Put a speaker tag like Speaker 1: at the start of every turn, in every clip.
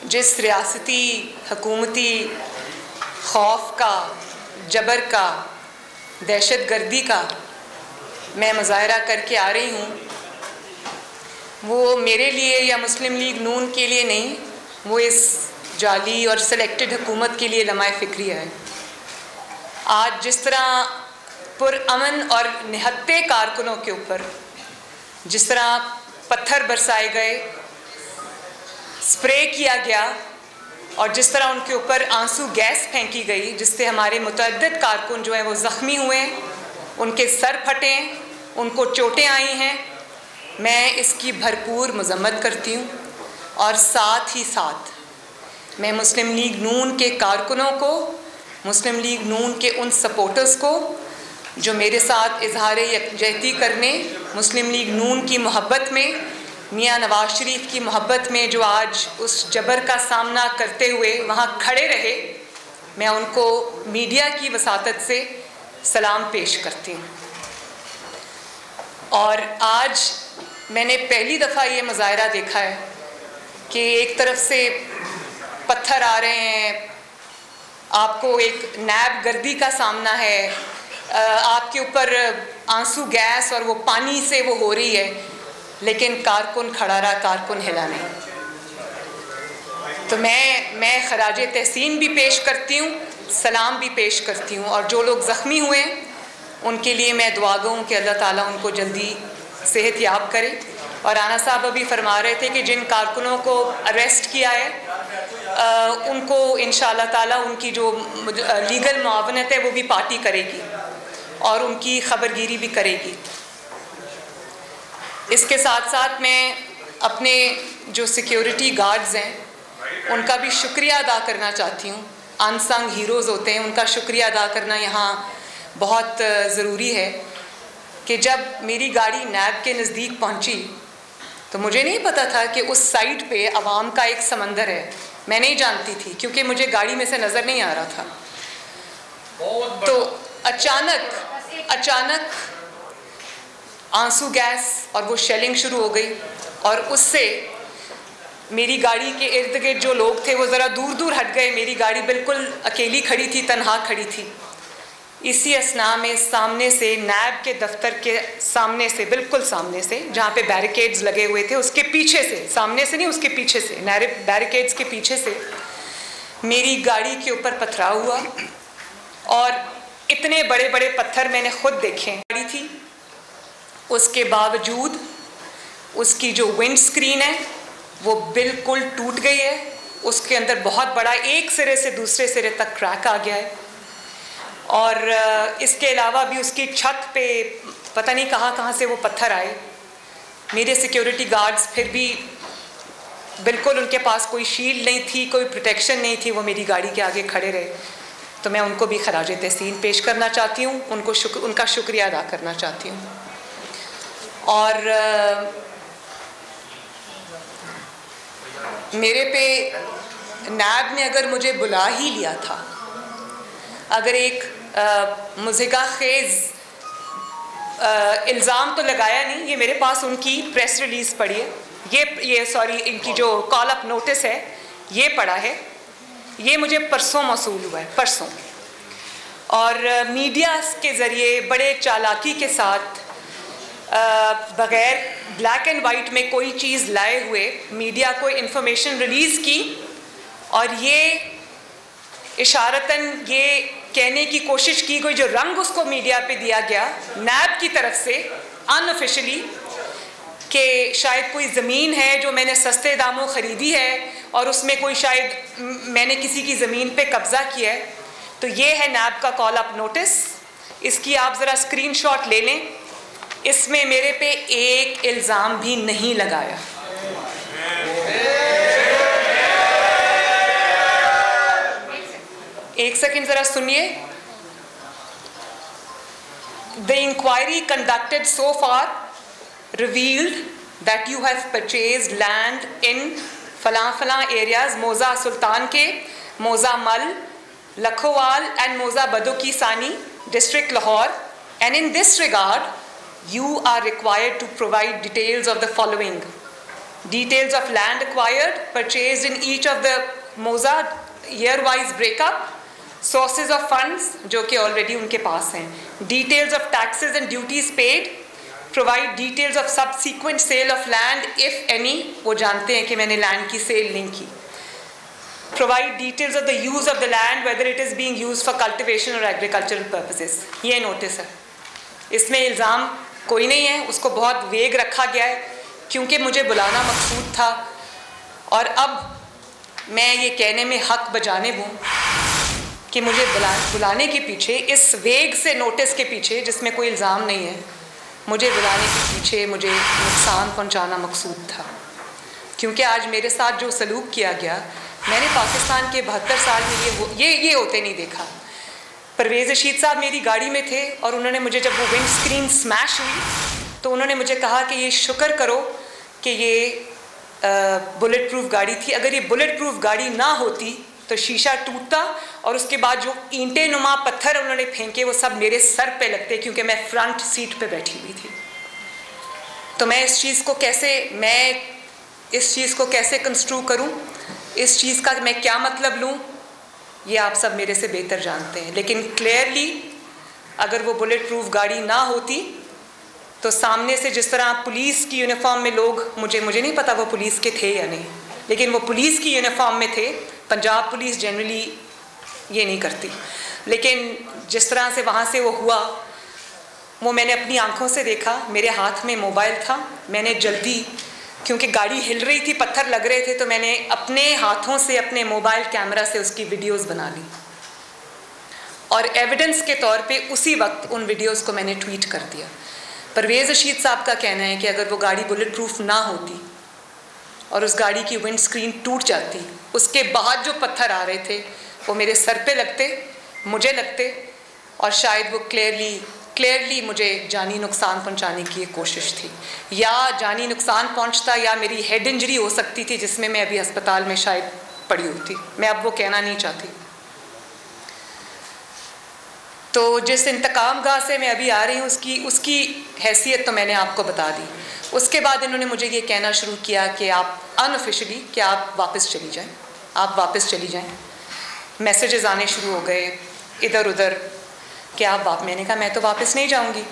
Speaker 1: जिस रियासती हुकूमती खौफ का, जबर का, दहशत गर्दी का मैं मुजाहरा करके आ रही हूँ, वो मेरे लिए या मुस्लिम लीग नून के लिए नहीं, वो इस जाली और सेलेक्टेड हुकूमत के लिए लम्हा फ़िक्रिया है। आज जिस तरह पुरअमन और निहत्ते कारकुनों के ऊपर जिस तरह पत्थर बरसाए गए, स्प्रे किया गया और जिस तरह उनके ऊपर आंसू गैस फेंकी गई, जिससे हमारे मुतअद्दिद कारकुन जो हैं वो ज़ख्मी हुए, उनके सर फटे, उनको चोटें आई हैं, मैं इसकी भरपूर मज़म्मत करती हूँ। और साथ ही साथ मैं मुस्लिम लीग नून के कारकुनों को, मुस्लिम लीग नून के उन सपोर्टर्स को जो मेरे साथ इजहार यकजहती करने, मुस्लिम लीग नून की मोहब्बत में, मियाँ नवाज शरीफ की मोहब्बत में जो आज उस जबर का सामना करते हुए वहाँ खड़े रहे, मैं उनको मीडिया की वसातत से सलाम पेश करती हूँ। और आज मैंने पहली दफ़ा ये मुजाहरा देखा है कि एक तरफ से पत्थर आ रहे हैं, आपको एक नैब गर्दी का सामना है, आपके ऊपर आंसू गैस और वो पानी से वो हो रही है, लेकिन कारकुन खड़ा रहा, कारकुन हिला नहीं। तो मैं खराज तहसीन भी पेश करती हूँ, सलाम भी पेश करती हूँ। और जो लोग ज़ख्मी हुए उनके लिए मैं दुआ गो कि अल्लाह ताला उनको जल्दी सेहत याब करे। और राना साहब अभी फरमा रहे थे कि जिन कारकुनों को अरेस्ट किया है उनको इंशाअल्लाह ताला उनकी जो लीगल मुआवनत है वो भी पार्टी करेगी और उनकी खबरगिरी भी करेगी। इसके साथ साथ मैं अपने जो सिक्योरिटी गार्ड्स हैं उनका भी शुक्रिया अदा करना चाहती हूँ। अनसंग हीरोज़ होते हैं, उनका शुक्रिया अदा करना यहाँ बहुत ज़रूरी है कि जब मेरी गाड़ी नैब के नज़दीक पहुँची तो मुझे नहीं पता था कि उस साइड पे आवाम का एक समंदर है। मैं नहीं जानती थी क्योंकि मुझे गाड़ी में से नज़र नहीं आ रहा था। तो अचानक आंसू गैस और वो शेलिंग शुरू हो गई और उससे मेरी गाड़ी के इर्द गिर्द जो लोग थे वो ज़रा दूर दूर हट गए। मेरी गाड़ी बिल्कुल अकेली खड़ी थी, तन्हा खड़ी थी। इसी असना में सामने से, नैब के दफ्तर के सामने से, बिल्कुल सामने से, जहाँ पे बैरिकेड्स लगे हुए थे उसके पीछे से, सामने से नहीं उसके पीछे से, बैरिकेड्स के पीछे से मेरी गाड़ी के ऊपर पथराव हुआ। और इतने बड़े बड़े पत्थर मैंने खुद देखे। गाड़ी थी, उसके बावजूद उसकी जो विंड स्क्रीन है वो बिल्कुल टूट गई है। उसके अंदर बहुत बड़ा एक सिरे से दूसरे सिरे तक क्रैक आ गया है। और इसके अलावा भी उसकी छत पे पता नहीं कहाँ से वो पत्थर आए। मेरे सिक्योरिटी गार्ड्स फिर भी बिल्कुल, उनके पास कोई शील्ड नहीं थी, कोई प्रोटेक्शन नहीं थी, वो मेरी गाड़ी के आगे खड़े रहे। तो मैं उनको भी खराज तहसीन पेश करना चाहती हूँ, उनका शुक्रिया अदा करना चाहती हूँ। और मेरे पे नैब ने अगर मुझे बुला ही लिया था, अगर एक मुज़िका खेज़ इल्ज़ाम तो लगाया नहीं, ये मेरे पास उनकी प्रेस रिलीज़ पड़ी है, इनकी जो कॉल अप नोटिस है ये पड़ा है, ये मुझे परसों मौसूल हुआ है, परसों। और मीडिया के ज़रिए बड़े चालाकी के साथ बग़ैर ब्लैक एंड वाइट में कोई चीज़ लाए हुए मीडिया को इन्फॉर्मेशन रिलीज़ की और ये इशारतन ये कहने की कोशिश की गई, जो रंग उसको मीडिया पे दिया गया नैब की तरफ से अनऑफिशियली, कि शायद कोई ज़मीन है जो मैंने सस्ते दामों ख़रीदी है और उसमें कोई शायद मैंने किसी की ज़मीन पे कब्ज़ा किया है। तो ये है नैब का कॉल अप नोटिस, इसकी आप ज़रा स्क्रीनशॉट ले लें। इसमें मेरे पे एक इल्ज़ाम भी नहीं लगाया। एक सेकंड ज़रा सुनिए। The inquiry conducted so far revealed that you have purchased land in फलां areas, मौज़ा सुल्तान के, मौज़ा मल, लखोवाल and मौज़ा बदोकी सानी, district Lahore, and in this regard you are required to provide details of the following: Details of land acquired, purchased in each of the MOSA, year-wise breakup, sources of funds जो कि already उनके पास हैं, details of taxes and duties paid, provide details of subsequent sale of land if any, वो जानते हैं कि मैंने land की sale नहीं की, provide details of the use of the land, whether it is being used for cultivation or agricultural purposes. ये notice है, इसमें इल्ज़ाम कोई नहीं है, उसको बहुत वेग रखा गया है क्योंकि मुझे बुलाना मकसूद था और अब मैं ये कहने में हक बजाने हूँ कि मुझे बुलाने के पीछे, इस वेग से नोटिस के पीछे जिसमें कोई इल्ज़ाम नहीं है, मुझे बुलाने के पीछे मुझे नुकसान पहुँचाना मकसूद था। क्योंकि आज मेरे साथ जो सलूक किया गया, मैंने पाकिस्तान के 72 साल में ये होते नहीं देखा। परवेज़ रशीद साहब मेरी गाड़ी में थे और उन्होंने मुझे, जब वो विंड स्क्रीन स्मैश हुई तो उन्होंने मुझे कहा कि ये शुक्र करो कि ये बुलेट प्रूफ गाड़ी थी, अगर ये बुलेट प्रूफ गाड़ी ना होती तो शीशा टूटता और उसके बाद जो ईंटे नुमा पत्थर उन्होंने फेंके वो सब मेरे सर पे लगते क्योंकि मैं फ्रंट सीट पे बैठी हुई थी। तो मैं इस चीज़ को कैसे कंस्ट्रू करूं, इस चीज़ का मैं क्या मतलब लूं, ये आप सब मेरे से बेहतर जानते हैं। लेकिन क्लियरली अगर वो बुलेट प्रूफ गाड़ी ना होती तो सामने से जिस तरह पुलिस की यूनिफॉर्म में लोग, मुझे नहीं पता वो पुलिस के थे या नहीं, लेकिन वो पुलिस की यूनिफॉर्म में थे। पंजाब पुलिस जनरली ये नहीं करती, लेकिन जिस तरह से वहाँ से वो हुआ वो मैंने अपनी आंखों से देखा। मेरे हाथ में मोबाइल था, मैंने जल्दी, क्योंकि गाड़ी हिल रही थी, पत्थर लग रहे थे, तो मैंने अपने हाथों से अपने मोबाइल कैमरा से उसकी वीडियोस बना ली और एविडेंस के तौर पे उसी वक्त उन वीडियोस को मैंने ट्वीट कर दिया। परवेज़ रशीद साहब का कहना है कि अगर वो गाड़ी बुलेट प्रूफ ना होती और उस गाड़ी की विंड स्क्रीन टूट जाती, उसके बाद जो पत्थर आ रहे थे वो मेरे सर पे लगते, मुझे लगते और शायद वो क्लियरली मुझे जानी नुकसान पहुंचाने की एक कोशिश थी, या जानी नुकसान पहुंचता या मेरी हेड इंजरी हो सकती थी जिसमें मैं अभी अस्पताल में शायद पड़ी होती। मैं अब वो कहना नहीं चाहती। तो जिस इंतकाम गाह से मैं अभी आ रही हूँ उसकी हैसियत तो मैंने आपको बता दी। उसके बाद इन्होंने मुझे ये कहना शुरू किया कि आप अनऑफिशियली कि आप वापस चली जाएं, मैसेजेस आने शुरू हो गए इधर उधर कि आप मैंने कहा मैं तो वापस नहीं जाऊंगी।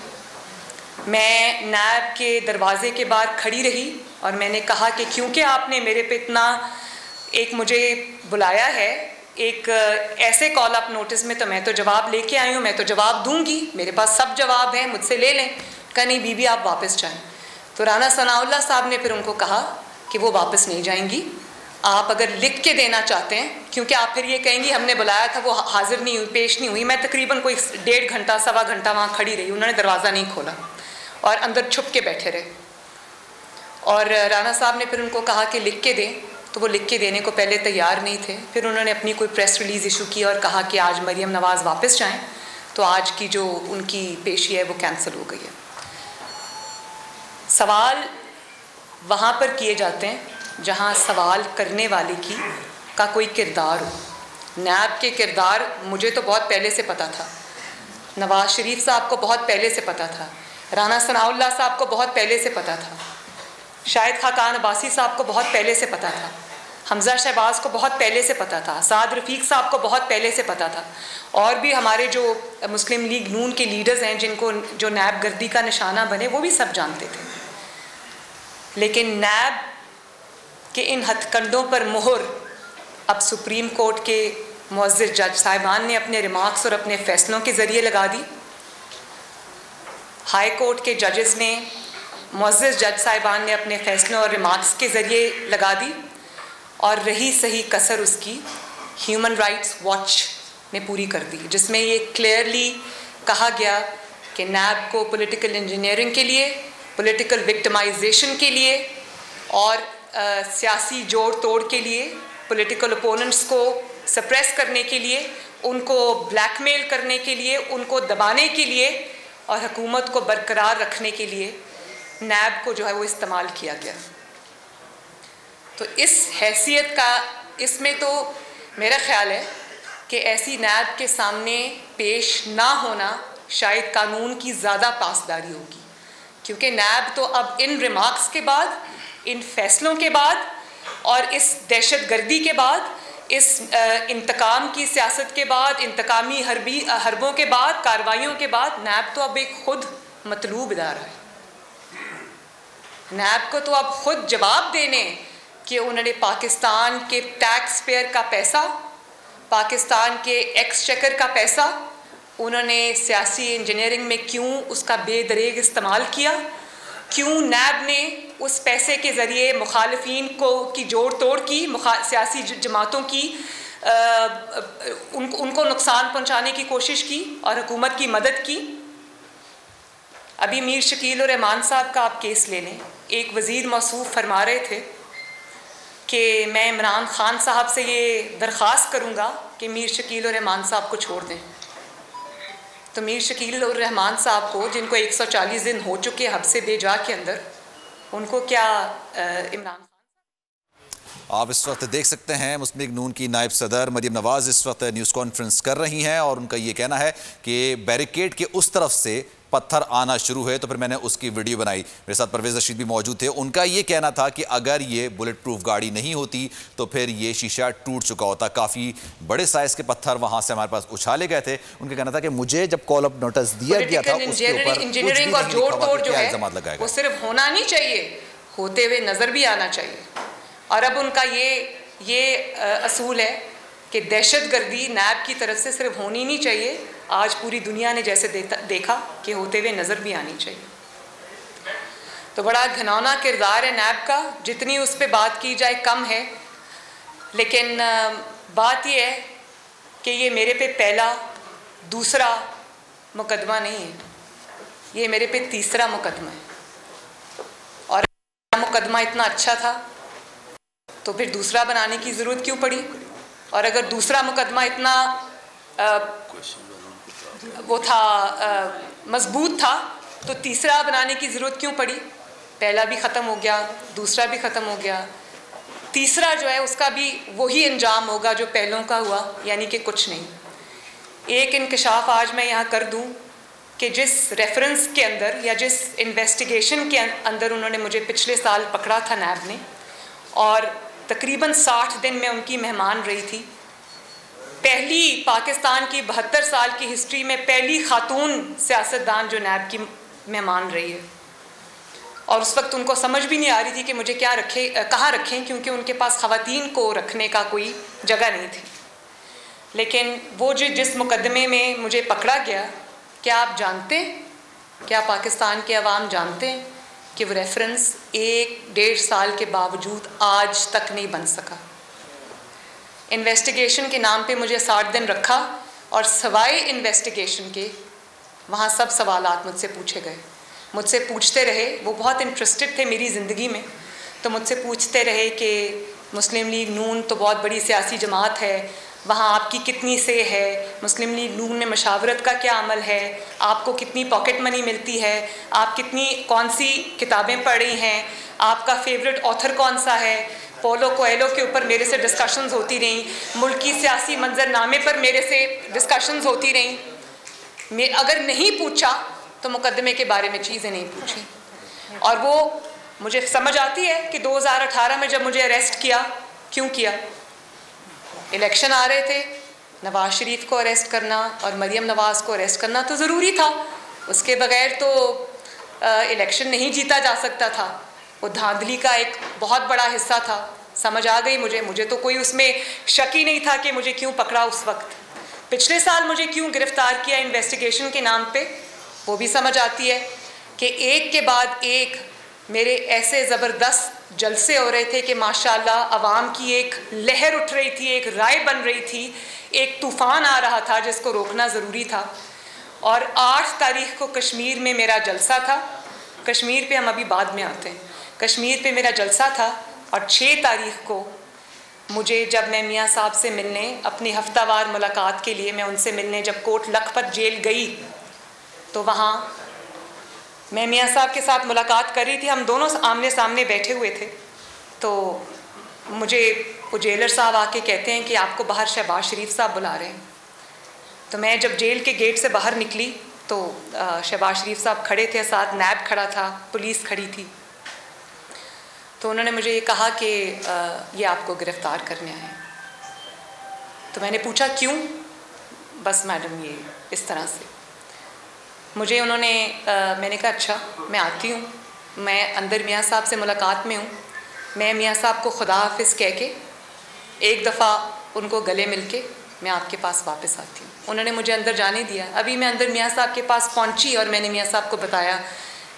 Speaker 1: मैं नैब के दरवाजे के बाहर खड़ी रही और मैंने कहा कि क्योंकि आपने मेरे पे इतना एक मुझे बुलाया है, एक ऐसे कॉल अप नोटिस में, तो मैं तो जवाब लेके आई हूँ, मैं तो जवाब दूंगी, मेरे पास सब जवाब हैं, मुझसे ले लें। कहा नहीं बीबी आप वापस जाएं। तो राना सनाउल्लाह साहब ने फिर उनको कहा कि वो वापस नहीं जाएंगी, आप अगर लिख के देना चाहते हैं, क्योंकि आप फिर ये कहेंगी हमने बुलाया था वो हाजिर नहीं हुई, पेश नहीं हुई। मैं तकरीबन कोई 1.5 घंटा 1.25 घंटा वहाँ खड़ी रही, उन्होंने दरवाज़ा नहीं खोला और अंदर छुप के बैठे रहे। और राना साहब ने फिर उनको कहा कि लिख के दें, तो वो लिख के देने को पहले तैयार नहीं थे। फिर उन्होंने अपनी कोई प्रेस रिलीज़ इशू की और कहा कि आज मरियम नवाज़ वापस जाएं, तो आज की जो उनकी पेशी है वो कैंसिल हो गई है। सवाल वहाँ पर किए जाते हैं जहाँ सवाल करने वाले का कोई किरदार हो। नैब के किरदार मुझे तो बहुत पहले से पता था, नवाज़ शरीफ साहब को बहुत पहले से पता था, राना सनाउल्लाह साहब को बहुत पहले से पता था, शाहिद खाकान अब्बासी साहब को बहुत पहले से पता था, हमजा शहबाज को बहुत पहले से पता था, साद रफ़ीक साहब को बहुत पहले से पता था, और भी हमारे जो मुस्लिम लीग नून के लीडर्स हैं जिनको जो नैब गर्दी का निशाना बने वो भी सब जानते थे। लेकिन नैब के इन हथकंडों पर मोहर अब सुप्रीम कोर्ट के मुअज़्ज़िज़ जज साहिबान ने अपने रिमार्क्स और अपने फ़ैसलों के ज़रिए लगा दी। हाई कोर्ट के जजेस ने, मुअज़्ज़िज़ जज साहिबान ने अपने फ़ैसलों और रिमार्क्स के ज़रिए लगा दी, और रही सही कसर उसकी ह्यूमन राइट्स वॉच ने पूरी कर दी, जिसमें ये क्लियरली कहा गया कि नैब को पॉलिटिकल इंजीनियरिंग के लिए, पॉलिटिकल विक्टिमाइजेशन के लिए और सियासी जोड़ तोड़ के लिए, पॉलिटिकल ओपोनेंट्स को सप्रेस करने के लिए, उनको ब्लैकमेल करने के लिए, उनको दबाने के लिए और हुकूमत को बरकरार रखने के लिए नैब को जो है वो इस्तेमाल किया गया। तो इस हैसियत का, इसमें तो मेरा ख्याल है कि ऐसी नैब के सामने पेश ना होना शायद कानून की ज़्यादा पासदारी होगी, क्योंकि नैब तो अब इन रिमार्क्स के बाद इन फैसलों के बाद और इस दहशतगर्दी के बाद, इस इंतकाम की सियासत के बाद, इंतकामी हरबों के बाद, कार्रवाइयों के बाद नैब तो अब एक खुद मतलूब इदारा है। नैब को तो अब खुद जवाब देने कि उन्होंने पाकिस्तान के टैक्स पेयर का पैसा, पाकिस्तान के एक्सचेकर का पैसा उन्होंने सियासी इंजीनियरिंग में क्यों उसका बेदरेग इस्तेमाल किया, क्यों नैब ने उस पैसे के ज़रिए मुखालिफिन की जोड़ तोड़ की, सियासी जमातों की उनको नुकसान पहुंचाने की कोशिश की और हुकूमत की मदद की। अभी मीर शकील और रहमान साहब का आप केस ले लें। एक वज़ीर मौसूफ फरमा रहे थे कि मैं इमरान खान साहब से ये दरख्वास्त करूँगा कि मीर शकील और रहमान साहब को छोड़ दें। तो मीर शकील और रहमान साहब को, जिनको 140 दिन हो चुके हब्से बेजा के अंदर, उनको क्या इमरान?
Speaker 2: आप इस वक्त देख सकते हैं मुस्लिम लीग नून की नायब सदर मरियम नवाज इस वक्त न्यूज़ कॉन्फ्रेंस कर रही हैं और उनका ये कहना है कि बैरिकेड के उस तरफ से पत्थर आना शुरू है, तो फिर मैंने उसकी वीडियो बनाई। मेरे साथ परवेज़ रशीद भी मौजूद थे। उनका ये कहना था कि अगर ये बुलेट प्रूफ गाड़ी नहीं होती तो फिर ये शीशा टूट चुका होता। काफ़ी बड़े साइज़ के पत्थर वहाँ से हमारे पास उछाले गए थे। उनका कहना था कि मुझे जब कॉल अप नोटिस दिया गया था उसके ऊपर
Speaker 1: इंजीनियरिंग और जोड़ तोड़ जो है
Speaker 2: इल्ज़ाम लगाएगा,
Speaker 1: वो सिर्फ होना नहीं चाहिए, होते हुए नज़र भी आना चाहिए। और अब उनका ये असूल है कि दहशतगर्दी नैब की तरफ से सिर्फ होनी नहीं चाहिए, आज पूरी दुनिया ने जैसे देखा कि होते हुए नज़र भी आनी चाहिए। तो बड़ा घिनौना किरदार है नैब का, जितनी उस पर बात की जाए कम है। लेकिन बात यह है कि ये मेरे पे पहला दूसरा मुकदमा नहीं है, ये मेरे पे तीसरा मुकदमा है। और मुकदमा इतना अच्छा था तो फिर दूसरा बनाने की ज़रूरत क्यों पड़ी? और अगर दूसरा मुकदमा इतना वो था मजबूत था तो तीसरा बनाने की ज़रूरत क्यों पड़ी? पहला भी ख़त्म हो गया, दूसरा भी ख़त्म हो गया, तीसरा जो है उसका भी वही अंजाम होगा जो पहलों का हुआ, यानी कि कुछ नहीं। एक इंकशाफ आज मैं यहाँ कर दूँ कि जिस रेफरेंस के अंदर या जिस इन्वेस्टिगेशन के अंदर उन्होंने मुझे पिछले साल पकड़ा था नैब ने, और तकरीबन 60 दिन में उनकी मेहमान रही थी, पहली पाकिस्तान की 72 साल की हिस्ट्री में पहली खातून सियासतदान जो नैब की मेहमान रही है। और उस वक्त उनको समझ भी नहीं आ रही थी कि मुझे कहाँ रखें, क्योंकि उनके पास ख़वातीन को रखने का कोई जगह नहीं थी। लेकिन वो जिस मुकदमे में मुझे पकड़ा गया, क्या आप जानते हैं, क्या पाकिस्तान के अवाम जानते हैं कि वो रेफरेंस 1-1.5 साल के बावजूद आज तक नहीं बन सका? इन्वेस्टिगेशन के नाम पे मुझे 60 दिन रखा और सवाए इन्वेस्टिगेशन के वहाँ सब सवालात मुझसे पूछे गए, मुझसे पूछते रहे। वो बहुत इंटरेस्टेड थे मेरी ज़िंदगी में, तो मुझसे पूछते रहे कि मुस्लिम लीग नून तो बहुत बड़ी सियासी जमात है, वहाँ आपकी कितनी से है, मुस्लिम लीग नून में मशावरत का क्या अमल है, आपको कितनी पॉकेट मनी मिलती है, आप कौन सी किताबें पढ़ी हैं, आपका फेवरेट ऑथर कौन सा है। पोलो कोएलो के ऊपर मेरे से डिस्कशंस होती रहीं, मुल्की सियासी मंजरनामे पर मेरे से डिस्कशंस होती रहीं। अगर नहीं पूछा तो मुकदमे के बारे में चीज़ें नहीं पूछी। और वो मुझे समझ आती है कि 2018 में जब मुझे अरेस्ट किया, क्यों किया? इलेक्शन आ रहे थे, नवाज शरीफ को अरेस्ट करना और मरियम नवाज़ को अरेस्ट करना तो ज़रूरी था, उसके बगैर तो इलेक्शन नहीं जीता जा सकता था। वो धांधली का एक बहुत बड़ा हिस्सा था। समझ आ गई मुझे तो कोई उसमें शक ही नहीं था कि मुझे क्यों पकड़ा उस वक्त। पिछले साल मुझे क्यों गिरफ्तार किया इन्वेस्टिगेशन के नाम पे, वो भी समझ आती है कि एक के बाद एक मेरे ऐसे ज़बरदस्त जलसे हो रहे थे कि माशाल्लाह अवाम की एक लहर उठ रही थी, एक राय बन रही थी, एक तूफ़ान आ रहा था जिसको रोकना ज़रूरी था। और 8 तारीख को कश्मीर में मेरा जलसा था। कश्मीर पे हम अभी बाद में आते हैं। कश्मीर पे मेरा जलसा था और 6 तारीख को मुझे, जब मैं मियाँ साहब से मिलने, अपनी हफ्तावार मुलाकात के लिए मैं उनसे मिलने जब कोट लखपत जेल गई, तो वहाँ मैं मियाँ साहब के साथ मुलाकात कर रही थी, हम दोनों आमने सामने बैठे हुए थे। तो मुझे वो जेलर साहब आके कहते हैं कि आपको बाहर शहबाज शरीफ साहब बुला रहे हैं। तो मैं जब जेल के गेट से बाहर निकली तो शहबाज शरीफ साहब खड़े थे, साथ नैब खड़ा था, पुलिस खड़ी थी। तो उन्होंने मुझे ये कहा कि ये आपको गिरफ़्तार करने आए हैं। तो मैंने पूछा क्यों? बस मैडम ये इस तरह से मुझे उन्होंने मैंने कहा अच्छा मैं आती हूँ, मैं अंदर मियाँ साहब से मुलाकात में हूँ, मैं मियाँ साहब को खुदा हाफिज़ कह के एक दफ़ा उनको गले मिल के मैं आपके पास वापस आती हूँ। उन्होंने मुझे अंदर जाने दिया। अभी मैं अंदर मियाँ साहब के पास पहुँची और मैंने मियाँ साहब को बताया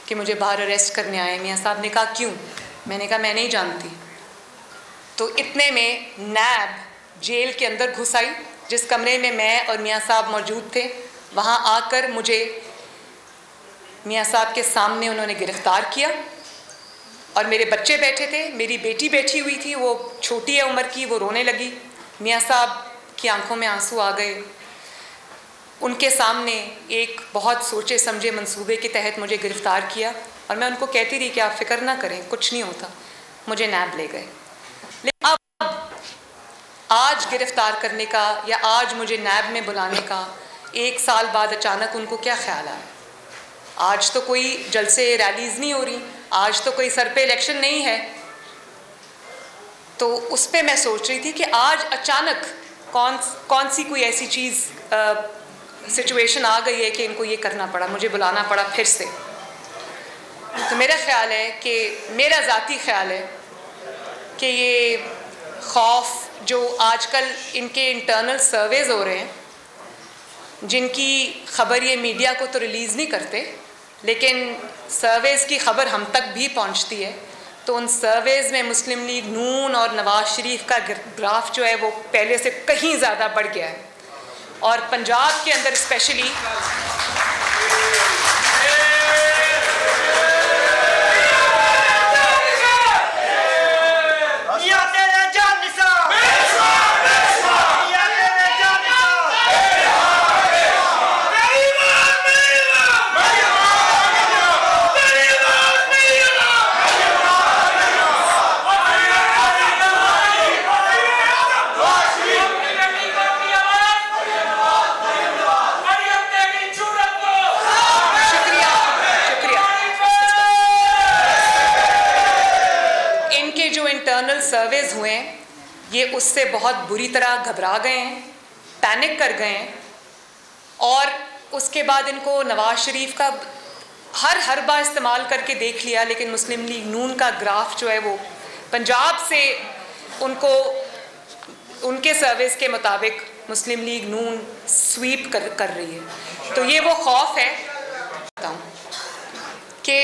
Speaker 1: कि मुझे बाहर अरेस्ट करने आए। मियाँ साहब ने कहा क्यों? मैंने कहा मैं नहीं जानती। तो इतने में नैब जेल के अंदर घुस आई, जिस कमरे में मैं और मियाँ साहब मौजूद थे। वहाँ आकर मुझे मियाँ साहब के सामने उन्होंने गिरफ़्तार किया और मेरे बच्चे बैठे थे, मेरी बेटी बैठी हुई थी, वो छोटी है उम्र की, वो रोने लगी। मियाँ साहब की आंखों में आंसू आ गए। उनके सामने एक बहुत सोचे समझे मंसूबे के तहत मुझे गिरफ़्तार किया और मैं उनको कहती रही कि आप फ़िक्र ना करें, कुछ नहीं होता। मुझे नैब ले गए। लेकिन अब आज गिरफ़्तार करने का या आज मुझे नैब में बुलाने का 1 साल बाद अचानक उनको क्या ख्याल आया? आज तो कोई जलसे रैलीज़ नहीं हो रही, आज तो कोई सर पे इलेक्शन नहीं है। तो उस पर मैं सोच रही थी कि आज अचानक कौन सी कोई ऐसी चीज़ सिचुएशन आ गई है कि इनको ये करना पड़ा, मुझे बुलाना पड़ा फिर से। तो मेरा ख्याल है कि मेरा ज़ाती ख्याल है कि ये खौफ जो आजकल इनके इंटरनल सर्वेज़ हो रहे हैं, जिनकी ख़बर ये मीडिया को तो रिलीज़ नहीं करते, लेकिन सर्वेज़ की ख़बर हम तक भी पहुंचती है। तो उन सर्वेज़ में मुस्लिम लीग नून और नवाज़ शरीफ का ग्राफ जो है वो पहले से कहीं ज़्यादा बढ़ गया है और पंजाब के अंदर स्पेशली सर्वेज़ हुए हैं, ये उससे बहुत बुरी तरह घबरा गए हैं, पैनिक कर गए हैं और उसके बाद इनको नवाज़ शरीफ का हर हरबा इस्तेमाल करके देख लिया, लेकिन मुस्लिम लीग नून का ग्राफ जो है वो पंजाब से उनको उनके सर्वेज़ के मुताबिक मुस्लिम लीग नून स्वीप कर रही है। तो ये वो खौफ है कि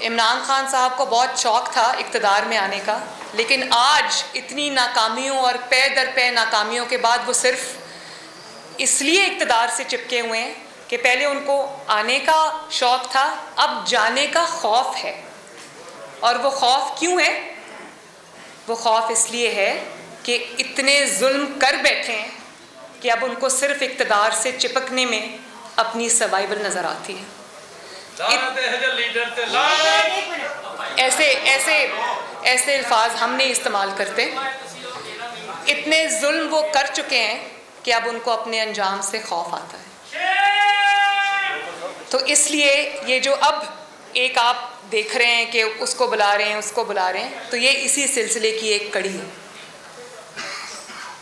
Speaker 1: इमरान खान साहब को बहुत शौक़ था इक़्तिदार में आने का, लेकिन आज इतनी नाकामियों और पे दर पे नाकामियों के बाद वो सिर्फ इसलिए इक़्तिदार से चिपके हुए हैं कि पहले उनको आने का शौक़ था, अब जाने का खौफ है। और वो खौफ क्यों है? वो खौफ इसलिए है कि इतने जुल्म कर बैठे हैं कि अब उनको सिर्फ इक़्तिदार से चिपकने में अपनी सर्वाइवल नज़र आती है। ऐसे अल्फाज हम नहीं इस्तेमाल करते। इतने जुल्म वो कर चुके हैं कि अब उनको अपने अंजाम से खौफ आता है। तो इसलिए ये जो अब एक आप देख रहे हैं कि उसको बुला रहे हैं, उसको बुला रहे हैं, तो ये इसी सिलसिले की एक कड़ी है।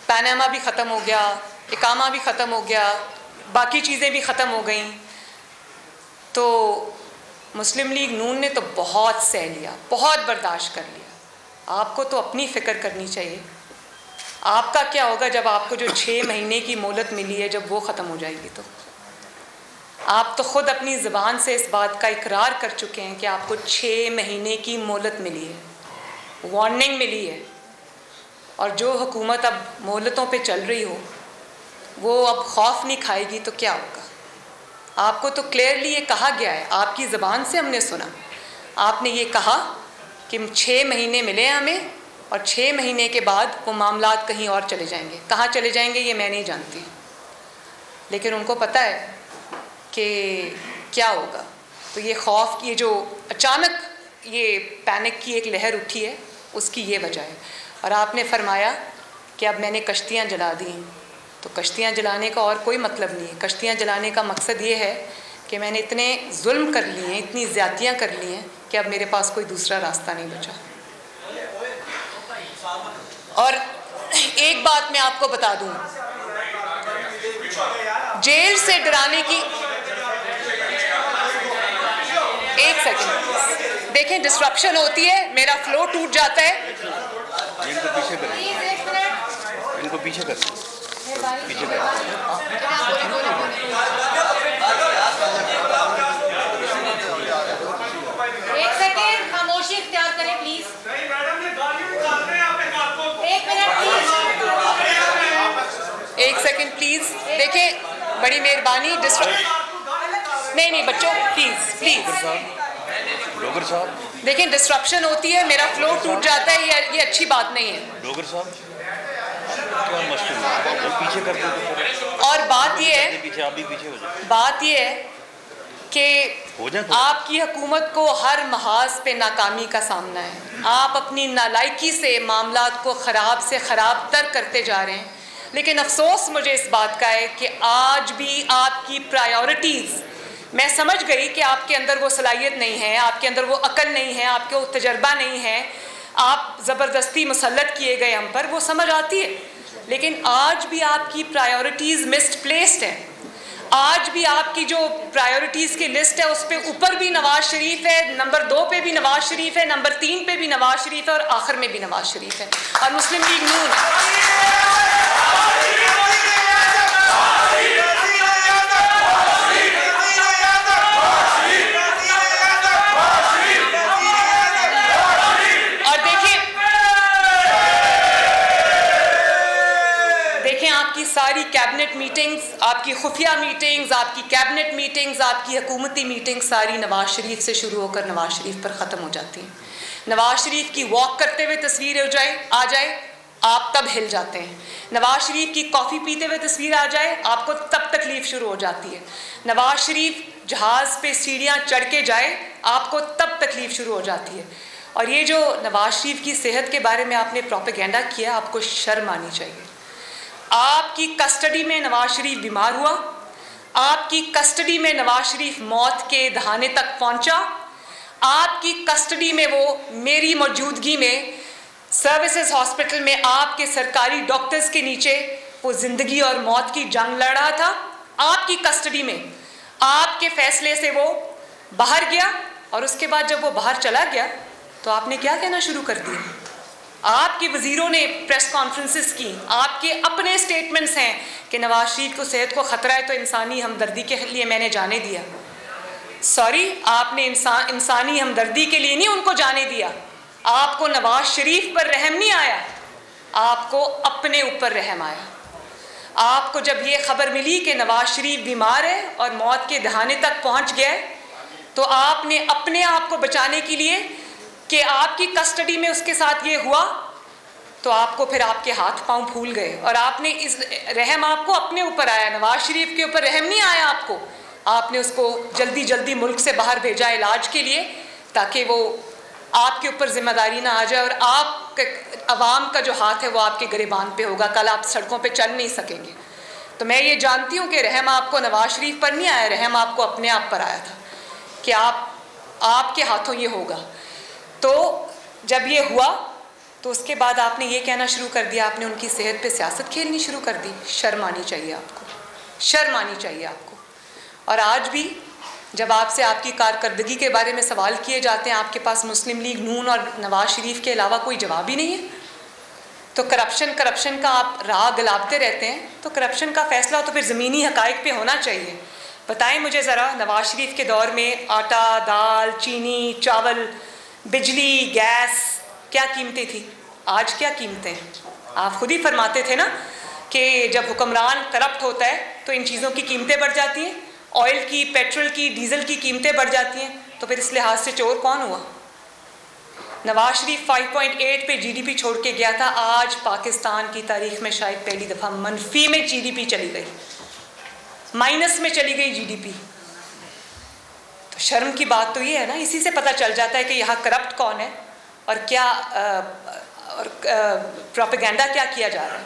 Speaker 1: पनामा भी ख़त्म हो गया, इकामा भी ख़त्म हो गया, बाकी चीज़ें भी ख़त्म हो गई। तो मुस्लिम लीग नून ने तो बहुत सह लिया, बहुत बर्दाश्त कर लिया। आपको तो अपनी फ़िक्र करनी चाहिए। आपका क्या होगा जब आपको जो 6 महीने की मोहलत मिली है, जब वो ख़त्म हो जाएगी? तो आप तो ख़ुद अपनी ज़बान से इस बात का इकरार कर चुके हैं कि आपको 6 महीने की मोहलत मिली है, वार्निंग मिली है। और जो हुकूमत अब मोहलतों पे चल रही हो, वो अब खौफ नहीं खाएगी तो क्या होगा? आपको तो क्लियरली ये कहा गया है, आपकी ज़बान से हमने सुना, आपने ये कहा कि 6 महीने मिले हमें और 6 महीने के बाद वो मामलात कहीं और चले जाएंगे। कहाँ चले जाएंगे ये मैं नहीं जानती, लेकिन उनको पता है कि क्या होगा। तो ये खौफ की, ये जो अचानक ये पैनिक की एक लहर उठी है, उसकी ये वजह है। और आपने फरमाया कि अब मैंने कश्तियाँ जला दी, तो कश्तियाँ जलाने का और कोई मतलब नहीं है। कश्तियाँ जलाने का मकसद ये है कि मैंने इतने जुल्म कर लिए हैं, इतनी ज़्यादतियाँ कर ली हैं कि अब मेरे पास कोई दूसरा रास्ता नहीं बचा। और एक बात मैं आपको बता दूं, जेल से डराने की, एक सेकंड देखें, डिस्ट्रप्शन होती है, मेरा फ्लो टूट जाता है।
Speaker 3: इनको पीछे कर, इनको पीछे कर, पीछे कर।
Speaker 4: एक सेकंड खामोशी इख्तियार करें प्लीज। एक मिनट प्लीज,
Speaker 1: एक सेकंड प्लीज। देखें, बड़ी मेहरबानी, नहीं बच्चों, प्लीज प्लीज।
Speaker 3: डोगर साहब,
Speaker 1: देखें, डिस्ट्रप्शन होती है, मेरा फ्लो टूट जाता है, ये अच्छी बात नहीं है।
Speaker 3: डोगर साहब क्या मसला है, पीछे कर दो।
Speaker 1: और बात ये है,
Speaker 3: पीछे, आप भी पीछे हो जाओ।
Speaker 1: बात ये है कि आपकी हुकूमत को हर महाज पे नाकामी का सामना है। आप अपनी नालायकी से मामलात को ख़राब से ख़राब तर करते जा रहे हैं, लेकिन अफसोस मुझे इस बात का है कि आज भी आपकी प्रायोरिटीज़, मैं समझ गई कि आपके अंदर वो सलाहियत नहीं है, आपके अंदर वो अकल नहीं है, आपके वो तजर्बा नहीं है, आप ज़बरदस्ती मुसल्लत किए गए हम पर, वो समझ आती है, लेकिन आज भी आपकी प्रायोरिटीज़ मिसप्लेस्ड हैं। आज भी आपकी जो प्रायोरिटीज़ की लिस्ट है उस पर ऊपर भी नवाज शरीफ है, नंबर 2 पे भी नवाज शरीफ है, नंबर 3 पे भी नवाज शरीफ है और आखिर में भी नवाज शरीफ है और मुस्लिम लीग नून। आपकी सारी कैबिनेट मीटिंग्स, आपकी खुफिया मीटिंग्स, आपकी कैबिनेट मीटिंग्स, आपकी हुकूमती मीटिंग्स सारी नवाज शरीफ से शुरू होकर नवाज शरीफ पर ख़त्म हो जाती हैं। नवाज शरीफ की वॉक करते हुए तस्वीर आ जाए आप तब हिल जाते हैं। नवाज शरीफ की कॉफ़ी पीते हुए तस्वीर आ जाए आपको तब तकलीफ़ शुरू हो जाती है। नवाज शरीफ जहाज़ पे सीढ़ियाँ चढ़ के जाए आपको तब तकलीफ़ शुरू हो जाती है। और ये जो नवाज शरीफ की सेहत के बारे में आपने प्रोपेगेंडा किया, आपको शर्म आनी चाहिए। आपकी कस्टडी में नवाज शरीफ बीमार हुआ, आपकी कस्टडी में नवाज शरीफ मौत के दहाने तक पहुंचा, आपकी कस्टडी में वो मेरी मौजूदगी में सर्विसेज हॉस्पिटल में आपके सरकारी डॉक्टर्स के नीचे वो ज़िंदगी और मौत की जंग लड़ रहा था। आपकी कस्टडी में, आपके फैसले से वो बाहर गया और उसके बाद जब वो बाहर चला गया तो आपने क्या कहना शुरू कर दिया। आपके वज़ीरों ने प्रेस कॉन्फ्रेंसेस की, आपके अपने स्टेटमेंट्स हैं कि नवाज शरीफ को सेहत को ख़तरा है तो इंसानी हमदर्दी के लिए मैंने जाने दिया। सॉरी, आपने इंसानी हमदर्दी के लिए नहीं उनको जाने दिया। आपको नवाज शरीफ पर रहम नहीं आया, आपको अपने ऊपर रहम आया। आपको जब ये खबर मिली कि नवाज शरीफ बीमार है और मौत के दहाने तक पहुंच गया तो आपने अपने आप को बचाने के लिए कि आपकी कस्टडी में उसके साथ ये हुआ तो आपको फिर आपके हाथ पांव फूल गए और आपने इस रहम आपको अपने ऊपर आया, नवाज शरीफ के ऊपर रहम नहीं आया आपको। आपने उसको जल्दी जल्दी मुल्क से बाहर भेजा इलाज के लिए ताकि वो आपके ऊपर जिम्मेदारी ना आ जाए और आप अवाम का जो हाथ है वो आपके गिरबान पे होगा, कल आप सड़कों पे चल नहीं सकेंगे। तो मैं ये जानती हूँ कि रहम आपको नवाज शरीफ पर नहीं आया, रहम आपको अपने आप पर आया था कि आपके हाथों ये होगा। तो जब ये हुआ तो उसके बाद आपने ये कहना शुरू कर दिया, आपने उनकी सेहत पे सियासत खेलनी शुरू कर दी। शर्म आनी चाहिए आपको, शर्म आनी चाहिए आपको। और आज भी जब आपसे आपकी कारकर्दगी के बारे में सवाल किए जाते हैं आपके पास मुस्लिम लीग नून और नवाज शरीफ के अलावा कोई जवाब ही नहीं है। तो करप्शन का आप राह गलाबते रहते हैं, तो करप्शन का फैसला तो फिर ज़मीनी हक़ाइक़ पे होना चाहिए। बताएं मुझे ज़रा, नवाज शरीफ के दौर में आटा, दाल, चीनी, चावल, बिजली, गैस क्या कीमतें थी, आज क्या कीमतें हैं? आप खुद ही फरमाते थे ना कि जब हुक्मरान करप्ट होता है तो इन चीज़ों की कीमतें बढ़ जाती हैं, ऑयल की, पेट्रोल की, डीजल की कीमतें बढ़ जाती हैं। तो फिर इस लिहाज से चोर कौन हुआ? नवाज शरीफ 5.8 पे जीडीपी छोड़ के गया था, आज पाकिस्तान की तारीख में शायद पहली दफ़ा मनफी में जीडीपी चली गई, माइनस में चली गई जीडीपी। तो शर्म की बात तो ये है ना, इसी से पता चल जाता है कि यहाँ करप्ट कौन है और क्या प्रोपेगेंडा क्या किया जा रहा है।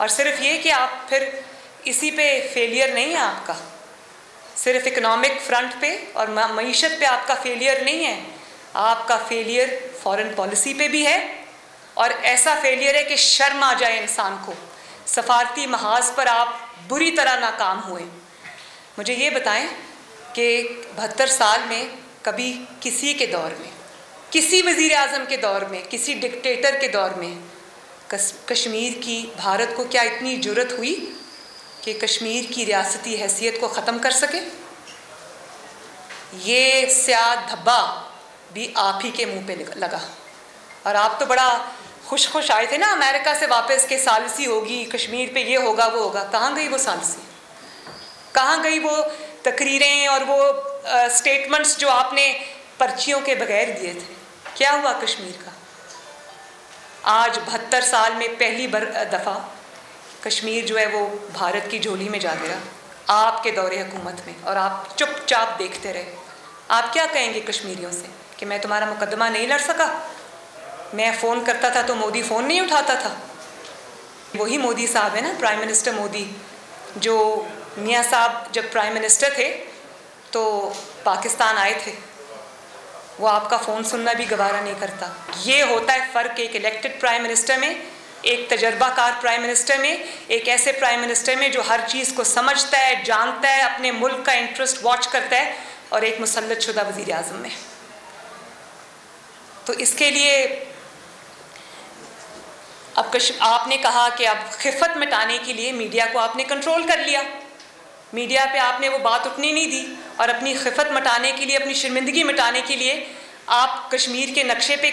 Speaker 1: और सिर्फ ये कि आप फिर इसी पे फेलियर नहीं है आपका, सिर्फ इकोनॉमिक फ्रंट पे और मईशत पे आपका फेलियर नहीं है, आपका फेलियर फॉरेन पॉलिसी पे भी है और ऐसा फेलियर है कि शर्म आ जाए इंसान को। सफारती महाज पर आप बुरी तरह नाकाम हुए। मुझे ये बताएं कि 72 साल में कभी किसी के दौर में, किसी वज़ीर आज़म के दौर में, किसी डिक्टेटर के दौर में कश्मीर की, भारत को क्या इतनी जुर्रत हुई कि कश्मीर की रियासती हैसियत को ख़त्म कर सके? ये स्याह धब्बा भी आप ही के मुंह पे लगा। और आप तो बड़ा खुश आए थे ना अमेरिका से वापस के सालसी होगी कश्मीर पे, ये होगा वो होगा। कहाँ गई वो सालसी? कहाँ गई वो तकरीरें और वो स्टेटमेंट्स जो आपने पर्चियों के बगैर दिए थे? क्या हुआ कश्मीर का? आज 72 साल में पहली दफ़ा कश्मीर जो है वो भारत की झोली में जा गया आपके दौरे हुकूमत में, और आप चुपचाप देखते रहे। आप क्या कहेंगे कश्मीरियों से कि मैं तुम्हारा मुकदमा नहीं लड़ सका? मैं फ़ोन करता था तो मोदी फ़ोन नहीं उठाता था। वही मोदी साहब है ना, प्राइम मिनिस्टर मोदी, जो मियाँ साहब जब प्राइम मिनिस्टर थे तो पाकिस्तान आए थे। वो आपका फ़ोन सुनना भी गवारा नहीं करता। ये होता है फ़र्क एक इलेक्टेड प्राइम मिनिस्टर में, एक तजर्बाकार प्राइम मिनिस्टर में, एक ऐसे प्राइम मिनिस्टर में जो हर चीज़ को समझता है, जानता है, अपने मुल्क का इंटरेस्ट वॉच करता है, और एक मुसल्लत शुदा वज़ीर आज़म में। तो इसके लिए अब आपने कहा कि अब खिफ़त मिटाने के लिए मीडिया को आपने कंट्रोल कर लिया। मीडिया पे आपने वो बात उठनी नहीं दी, और अपनी खिफ़त मिटाने के लिए, अपनी शर्मिंदगी मिटाने के लिए आप कश्मीर के नक्शे पे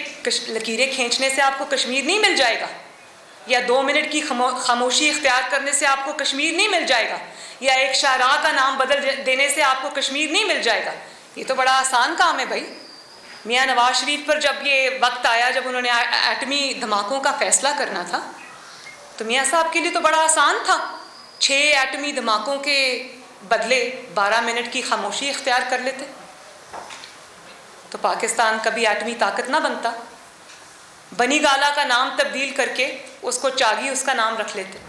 Speaker 1: लकीरें खींचने से आपको कश्मीर नहीं मिल जाएगा, या 2 मिनट की खामोशी इख्तियार करने से आपको कश्मीर नहीं मिल जाएगा, या एक शाहराह का नाम बदल देने से आपको कश्मीर नहीं मिल जाएगा। ये तो बड़ा आसान काम है भाई। मियाँ नवाज शरीफ पर जब ये वक्त आया, जब उन्होंने एटमी धमाकों का फ़ैसला करना था, तो मियाँ साहब के लिए तो बड़ा आसान था। 6 एटमी धमाकों के बदले 12 मिनट की खामोशी इख्तियार कर लेते, तो पाकिस्तान कभी एटमी ताकत ना बनता। बनी गाला का नाम तब्दील करके उसको चागी उसका नाम रख लेते।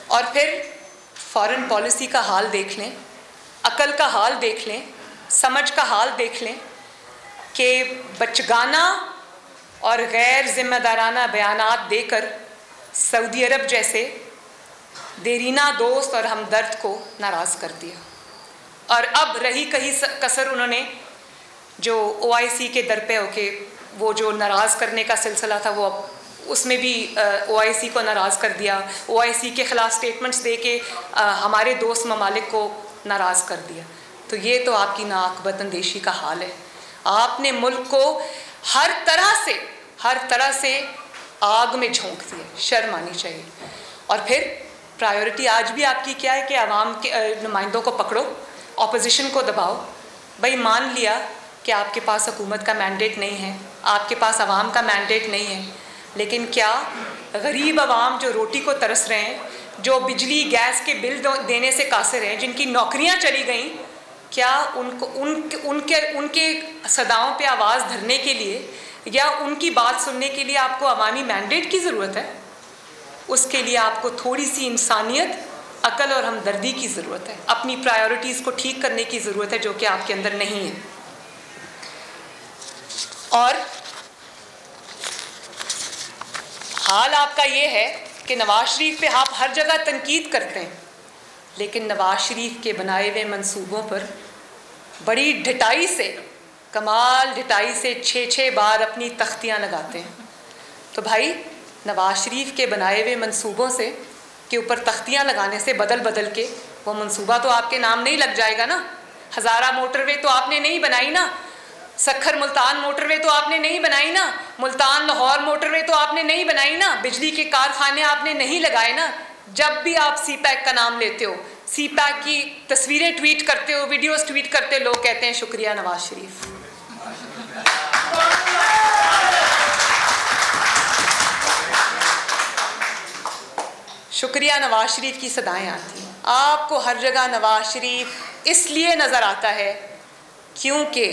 Speaker 1: और फिर फॉरेन पॉलिसी का हाल देख लें, अकल का हाल देख लें, समझ का हाल देख लें कि बचगाना और गैर जिम्मेदाराना बयानात देकर सऊदी अरब जैसे देरीना दोस्त और हमदर्द को नाराज़ कर दिया। और अब रही कहीं कसर उन्होंने जो OIC के दर पे होके वो जो नाराज़ करने का सिलसिला था, वो उसमें भी OIC को नाराज़ कर दिया। OIC के ख़िलाफ़ स्टेटमेंट्स दे के हमारे दोस्त ममालिक को नाराज़ कर दिया। तो ये तो आपकी नाअक़बत अंदेशी का हाल है। आपने मुल्क को हर तरह से आग में झोंक दिया। शर्म आनी चाहिए। और फिर प्रायोरिटी आज भी आपकी क्या है कि आवाम के नुमाइंदों को पकड़ो, अपोजिशन को दबाओ। भाई मान लिया कि आपके पास हुकूमत का मैंडेट नहीं है, आपके पास आवाम का मैंडेट नहीं है, लेकिन क्या गरीब आवाम जो रोटी को तरस रहे हैं, जो बिजली गैस के बिल देने से कासिर हैं, जिनकी नौकरियां चली गईं, क्या उनको उनके सदाओं पे आवाज़ धरने के लिए या उनकी बात सुनने के लिए आपको अवामी मैंडेट की ज़रूरत है? उसके लिए आपको थोड़ी सी इंसानियत, अकल और हमदर्दी की ज़रूरत है। अपनी प्रायोरिटीज़ को ठीक करने की ज़रूरत है, जो कि आपके अंदर नहीं है। और हाल आपका ये है कि नवाज शरीफ पे आप हर जगह तनकीद करते हैं, लेकिन नवाज शरीफ के बनाए हुए मंसूबों पर बड़ी ढिठाई से, कमाल ढिठाई से 6-6 बार अपनी तख्तियाँ लगाते हैं। तो भाई नवाज शरीफ के बनाए हुए मंसूबों से के ऊपर तख्तियाँ लगाने से बदल के वो मंसूबा तो आपके नाम नहीं लग जाएगा ना। हज़ारा मोटरवे तो आपने नहीं बनाई ना, सखर मुल्तान मोटरवे तो आपने नहीं बनाई ना, मुल्तान लाहौर मोटरवे तो आपने नहीं बनाई ना, बिजली के कारखाने आपने नहीं लगाए ना। जब भी आप CPAC का नाम लेते हो, CPAC की तस्वीरें ट्वीट करते हो, वीडियोस ट्वीट करते हो, लोग कहते हैं शुक्रिया नवाज शरीफ। शुक्रिया नवाज शरीफ की सदाएं आती हैं। आपको हर जगह नवाज शरीफ इसलिए नज़र आता है क्योंकि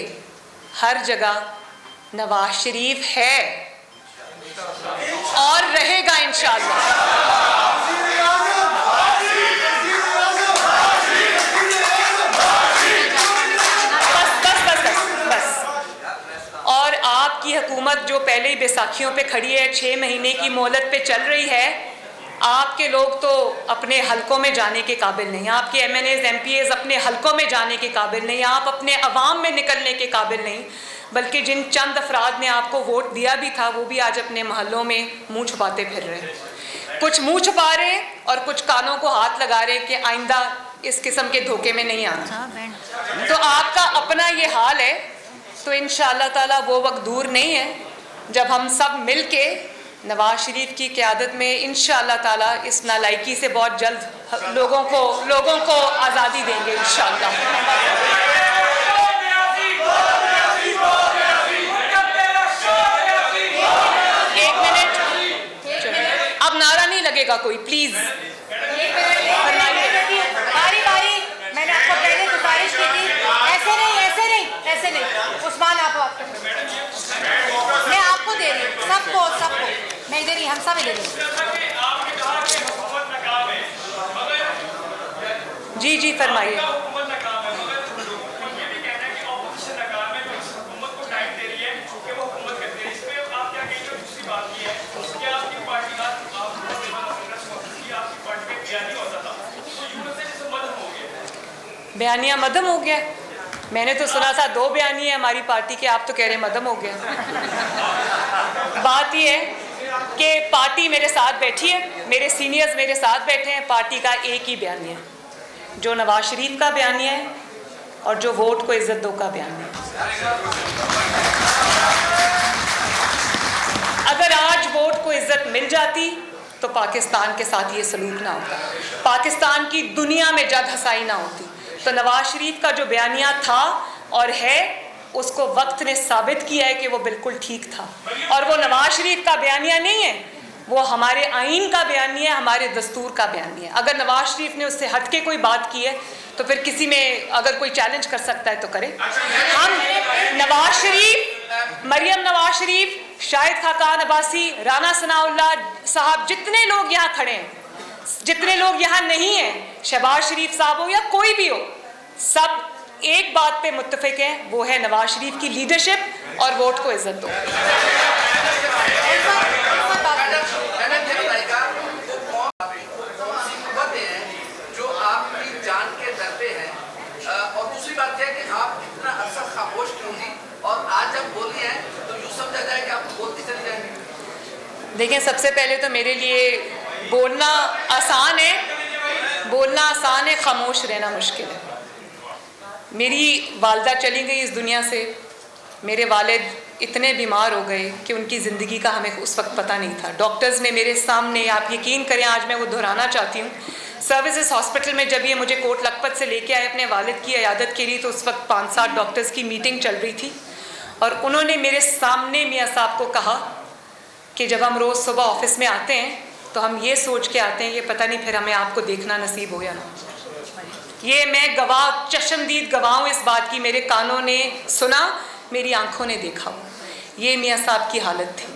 Speaker 1: हर जगह नवाज शरीफ है और रहेगा इंशाअल्लाह। और आपकी हुकूमत जो पहले ही बैसाखियों पे खड़ी है, 6 महीने की मोहलत पे चल रही है, आपके लोग तो अपने हलकों में जाने के काबिल नहीं, आपके MNAs MPAs अपने हलकों में जाने के काबिल नहीं, आप अपने अवाम में निकलने के काबिल नहीं, बल्कि जिन चंद अफराद ने आपको वोट दिया भी था वो भी आज अपने महलों में मुंह छुपाते फिर रहे हैं। कुछ मुंह छुपा रहे हैं और कुछ कानों को हाथ लगा रहे हैं कि आइंदा इस किस्म के धोखे में नहीं आना। तो आपका अपना ये हाल है, तो इंशाअल्लाह ताला वो वक्त दूर नहीं है जब हम सब मिल के नवाज शरीफ की क़यादत में इंशाअल्लाह ताला इस नालायकी से बहुत जल्द लोगों को आज़ादी देंगे इंशाअल्लाह। लगेगा कोई, प्लीज
Speaker 4: बारी बारी। मैंने आपको पहले गुजारिश की थी, ऐसे नहीं उस्मान, आप मैं आपको दे रही हूँ, सबको मैं दे रही, हम सब दे रही हूँ।
Speaker 1: जी फरमाइए। बयानिया मदम हो गया, मैंने तो सुना था 2 बयानिया हमारी पार्टी के, आप तो कह रहे हैं मदम हो गया। बात यह है कि पार्टी मेरे साथ बैठी है, मेरे सीनियर्स मेरे साथ बैठे हैं, पार्टी का एक ही बयानिया है जो नवाज शरीफ का बयानिया है और जो वोट को इज्जत दो का बयानिया है। अगर आज वोट को इज्जत मिल जाती तो पाकिस्तान के साथ ये सलूक ना होता, पाकिस्तान की दुनिया में जद हसाई ना होती। तो नवाज शरीफ का जो बयानिया था और है, उसको वक्त ने साबित किया है कि वो बिल्कुल ठीक था। और वो नवाज शरीफ का बयानिया नहीं है, वो हमारे आइन का बयानिया है, हमारे दस्तूर का बयानिया है। अगर नवाज शरीफ ने उससे हट के कोई बात की है तो फिर किसी में अगर कोई चैलेंज कर सकता है तो करे। हम नवाज शरीफ, मरियम नवाज शरीफ, शाहिद खाकान अब्बासी, राना सनाउल्लाह साहब, जितने लोग यहाँ खड़े हैं, जितने लोग यहाँ नहीं हैं, शहबाज शरीफ साहब हो या कोई भी हो, सब एक बात पे मुत्तफिक हैं, वो है नवाज शरीफ की लीडरशिप और वोट को इज्जत दो।
Speaker 5: जो आपकी जान के डर पे है, और दूसरी बात यह है कि आप इतना अरसा खामोश क्यों थी, और आज जब बोली है तो यूँ समझा जाए कि आप बोलती चली जाएंगी।
Speaker 1: देखें, सबसे पहले तो मेरे लिए बोलना आसान है, खामोश रहना मुश्किल है। मेरी वालदा चली गई इस दुनिया से, मेरे वालिद इतने बीमार हो गए कि उनकी ज़िंदगी का हमें उस वक्त पता नहीं था। डॉक्टर्स ने मेरे सामने, आप यकीन करें, आज मैं वो दोहराना चाहती हूँ, सर्विसेज हॉस्पिटल में जब ये मुझे कोट लखपत से लेके आए अपने वालिद की इयादत के लिए, तो उस वक्त 5-7 डॉक्टर्स की मीटिंग चल रही थी और उन्होंने मेरे सामने मियाँ साहब को कहा कि जब हम रोज़ सुबह ऑफिस में आते हैं तो हम ये सोच के आते हैं, ये पता नहीं फिर हमें आपको देखना नसीब हो या ना। ये मैं गवाह, चश्मदीद गवाह हूँ इस बात की, मेरे कानों ने सुना, मेरी आंखों ने देखा। ये मियाँ साहब की हालत थी।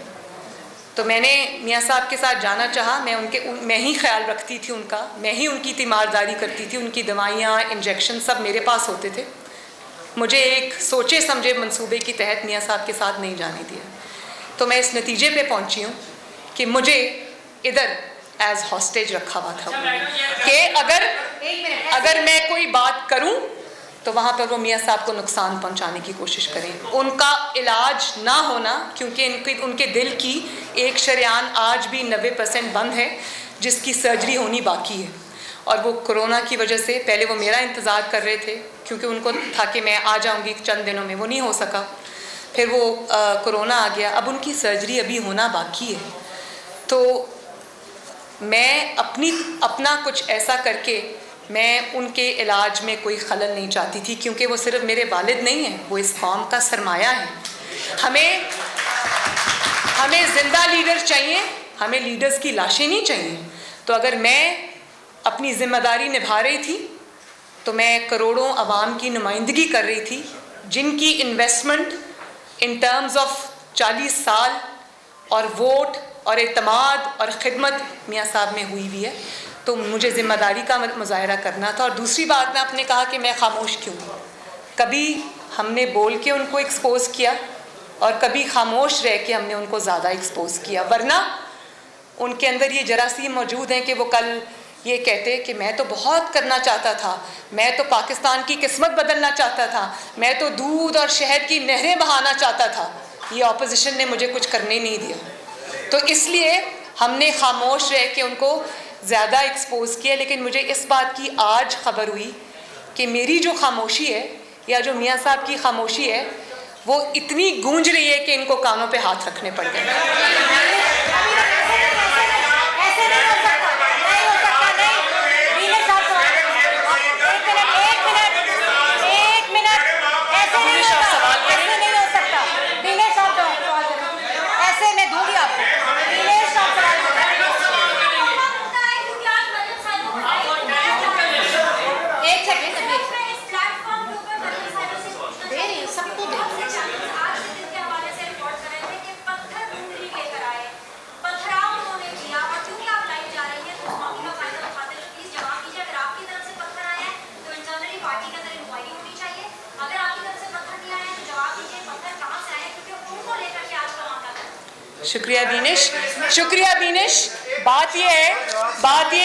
Speaker 1: तो मैंने मियाँ साहब के साथ जाना चाहा। मैं ही ख्याल रखती थी उनका, मैं ही उनकी तीमारदारी करती थी, उनकी दवाइयाँ, इंजेक्शन सब मेरे पास होते थे। मुझे एक सोचे समझे मंसूबे के तहत मियाँ साहब के साथ नहीं जाने दिया। तो मैं इस नतीजे पे पहुँची हूँ कि मुझे इधर एज हॉस्टेज रखा हुआ था कि अगर मैं कोई बात करूं तो वहाँ पर वो मियाँ साहब को नुकसान पहुँचाने की कोशिश करें। उनका इलाज ना होना, क्योंकि उनके दिल की एक शरेआन आज भी 90% बंद है, जिसकी सर्जरी होनी बाकी है। और वो कोरोना की वजह से, पहले वो मेरा इंतज़ार कर रहे थे क्योंकि उनको था कि मैं आ जाऊँगी चंद दिनों में, वो नहीं हो सका। फिर वो कोरोना आ गया, अब उनकी सर्जरी अभी होना बाकी है। तो मैं अपना कुछ ऐसा करके मैं उनके इलाज में कोई खलल नहीं चाहती थी, क्योंकि वो सिर्फ मेरे वालिद नहीं हैं, वो इस कौम का सरमाया है। हमें ज़िंदा लीडर चाहिए, हमें लीडर्स की लाशें नहीं चाहिए। तो अगर मैं अपनी ज़िम्मेदारी निभा रही थी तो मैं करोड़ों अवाम की नुमाइंदगी कर रही थी, जिनकी इन्वेस्टमेंट इन टर्म्स ऑफ 40 साल और वोट और एतमाद और ख़िदमत मियाँ साहब में हुई है, तो मुझे ज़िम्मेदारी का मुजाहरा करना था। और दूसरी बात, में आपने कहा कि मैं खामोश क्यों, कभी हमने बोल के उनको एक्सपोज़ किया और कभी खामोश रह के हमने उनको ज़्यादा एक्सपोज़ किया, वरना उनके अंदर ये जरासीम मौजूद हैं कि वो कल ये कहते कि मैं तो बहुत करना चाहता था, मैं तो पाकिस्तान की किस्मत बदलना चाहता था, मैं तो दूध और शहद की नहरें बहाना चाहता था, ये ऑपोजिशन ने मुझे कुछ करने नहीं दिया। तो इसलिए हमने खामोश रह के उनको ज़्यादा एक्सपोज़ किया। लेकिन मुझे इस बात की आज ख़बर हुई कि मेरी जो खामोशी है या जो मियाँ साहब की खामोशी है वो इतनी गूंज रही है कि इनको कानों पे हाथ रखने पड़ गए। शुक्रिया दीनिश, शुक्रिया दीनिश। बात ये है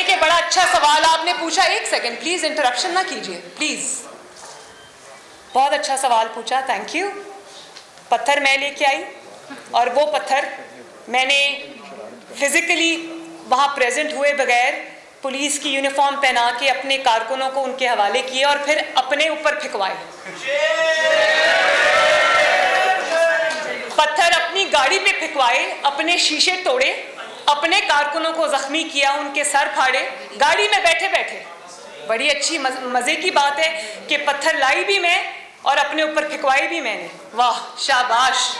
Speaker 1: कि बड़ा अच्छा सवाल आपने पूछा। एक सेकंड प्लीज़, इंटरप्शन ना कीजिए प्लीज़। बहुत अच्छा सवाल पूछा, थैंक यू। पत्थर मैं लेके आई और वो पत्थर मैंने फिज़िकली वहाँ प्रेजेंट हुए बगैर पुलिस की यूनिफॉर्म पहना के अपने कारकुनों को उनके हवाले किए और फिर अपने ऊपर फेंकवाए। पत्थर अपनी गाड़ी पे फेंकवाए, अपने शीशे तोड़े, अपने कारकुनों को जख्मी किया, उनके सर फाड़े गाड़ी में बैठे बैठे। बड़ी अच्छी मज़े की बात है कि पत्थर लाई भी मैं और अपने ऊपर फेंकवाई भी मैंने। वाह, शाबाश।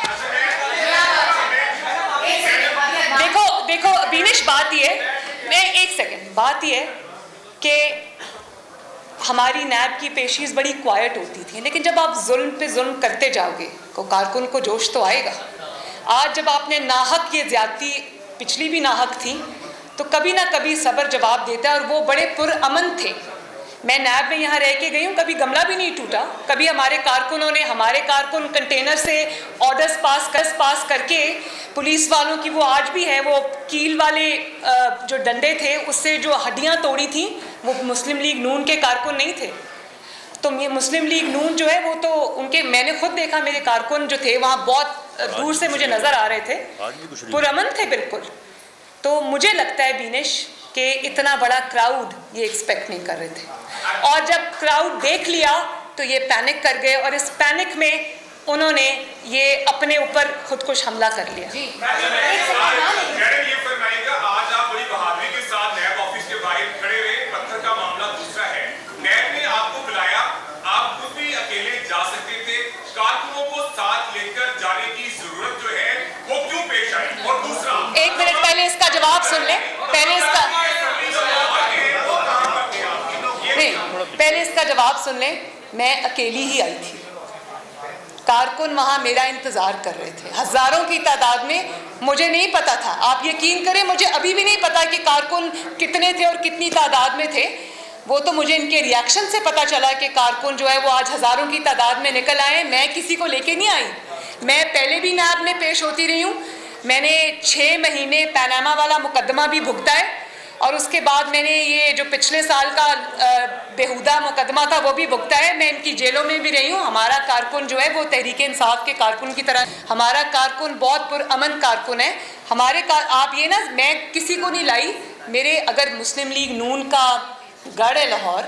Speaker 1: देखो बीनिश, बात ये है, मैं एक सेकंड, बात ये है कि हमारी नैब की पेशीज़ बड़ी क्वाइट होती थी, लेकिन जब आप जुल्म पे जुल्म करते जाओगे तो कारकुन को जोश तो आएगा। आज जब आपने नाहक ये ज़्यादती, पिछली भी नाहक थी, तो कभी ना कभी सब्र जवाब देता है। और वो बड़े पुरअमन थे। मैं नैब में यहाँ रह के गई हूँ, कभी गमला भी नहीं टूटा। कभी हमारे कारकुन कंटेनर से ऑर्डर्स पास करके पुलिस वालों की, वो आज भी है, वो कील वाले जो डंडे थे उससे जो हड्डियाँ तोड़ी थी, वो मुस्लिम लीग नून के कारकुन नहीं थे। तो ये मुस्लिम लीग नून जो है वो तो उनके, मैंने खुद देखा, मेरे कारकुन जो थे वहाँ बहुत दूर से मुझे नज़र आ रहे थे, पुरअमन थे बिल्कुल। तो मुझे लगता है बीनिश कि इतना बड़ा क्राउड ये एक्सपेक्ट नहीं कर रहे थे, और जब क्राउड देख लिया तो ये पैनिक कर गए और इस पैनिक में उन्होंने ये अपने ऊपर खुदकुश हमला कर लिया। जी,
Speaker 6: ये फरमाइएगा, आज आप बड़ी बहादुरी के साथ नैब ऑफिस के बाहर खड़े रहे, पत्थर का मामला दूसरा है, नैब ने आपको बुलाया, आप खुद भी अकेले जा सकते थे, कारकुनों को साथ लेकर जाने की जरूरत जो है वो क्यों पेश आई? और दूसरा,
Speaker 1: एक मिनट पहले इसका जवाब सुन ले, पहले इसका जवाब सुन ले। मैं अकेली ही आई थी, कारकुन वहाँ मेरा इंतज़ार कर रहे थे हज़ारों की तादाद में। मुझे नहीं पता था, आप यकीन करें, मुझे अभी भी नहीं पता कि कारकुन कितने थे और कितनी तादाद में थे। वो तो मुझे इनके रिएक्शन से पता चला कि कारकुन जो है वो आज हज़ारों की तादाद में निकल आए। मैं किसी को लेके नहीं आई, मैं पहले भी नैब में पेश होती रही हूँ। मैंने 6 महीने पनामा वाला मुकदमा भी भुगता है और उसके बाद मैंने ये जो पिछले साल का बेहुदा मुकदमा था वो भी भुगता है। मैं इनकी जेलों में भी रही हूँ। हमारा कारकुन जो है वो तहरीक इंसाफ के कारकुन की तरह, हमारा कारकुन बहुत पुरअमन कारकुन है। आप ये ना, मैं किसी को नहीं लाई, मेरे अगर मुस्लिम लीग नून का गढ़ है लाहौर,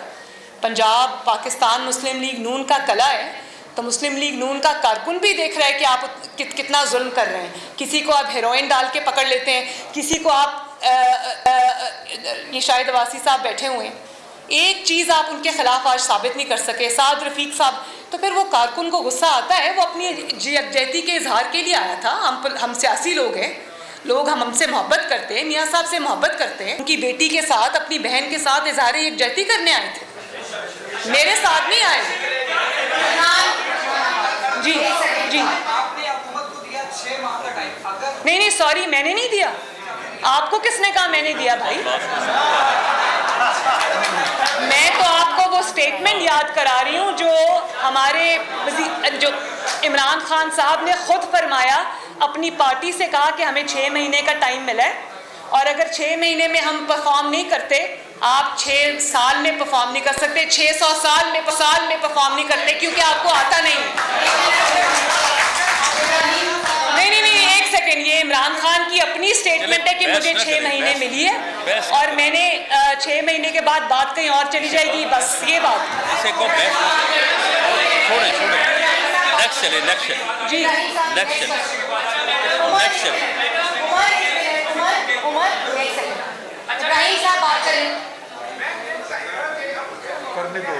Speaker 1: पंजाब पाकिस्तान मुस्लिम लीग नून का कला है, तो मुस्लिम लीग नून का कारकुन भी देख रहा है कि आप कितना जुल्म कर रहे हैं। किसी को आप हेरोइन डाल के पकड़ लेते हैं, किसी को आप ये शाहिद अब्बासी साहब बैठे हुए हैं, एक चीज़ आप उनके खिलाफ आज साबित नहीं कर सके, साद रफीक साहब। तो फिर वो कारकुन को गुस्सा आता है, वो अपनी यकजहती के इजहार के लिए आया था। हम सियासी लोग हैं, लोग हमसे मोहब्बत करते हैं, मियाँ साहब से मोहब्बत करते हैं। उनकी बेटी के साथ, अपनी बहन के साथ इजहार यकजहती करने आए थे, मेरे साथ नहीं आए। जी जी, नहीं सॉरी, मैंने नहीं दिया। आपको किसने कहा मैंने दिया भाई? मैं तो आपको वो स्टेटमेंट याद करा रही हूँ जो हमारे जो इमरान खान साहब ने खुद फरमाया, अपनी पार्टी से कहा कि हमें 6 महीने का टाइम मिला है और अगर 6 महीने में हम परफॉर्म नहीं करते, आप 6 साल में परफॉर्म नहीं कर सकते, 600 साल में परफॉर्म नहीं करते, क्योंकि आपको आता नहीं। नहीं, एक सेकेंड, ये इमरान खान की अपनी स्टेटमेंट है कि मुझे 6 महीने मिली है और मैंने 6 महीने के बाद बात कहीं और चली जाएगी, बस ये बात। जी साहब बात करें। करने दो।